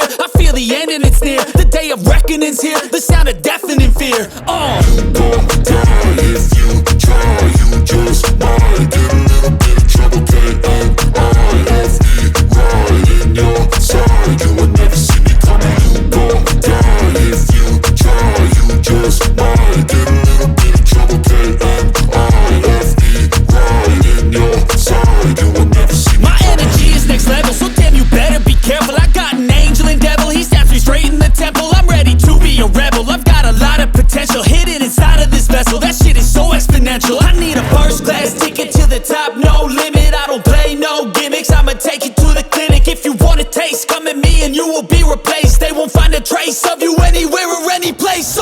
fear. I feel the end and it's near. The day of reckoning's here. The sound of deafening fear. You gon' die if you try. You just might get a little bit of trouble. K-N-I-F-E, right in your side. You will never see me coming. You gon' die if you try. You just might get a little bit of trouble. K-N-I-F-E, right in your side. You will never see me My energy is next level, so damn you better be careful. I got an angel and devil, he snaps me straight in the temple. I'm ready to be a rebel, I've got a lot of potential hidden inside of this vessel. That shit is so exponential. I need a first class ticket to the top, no limit. I don't play no gimmicks, I'ma take you to the clinic. If you want a taste, come at me and you will be replaced. They won't find a trace of you anywhere or any place.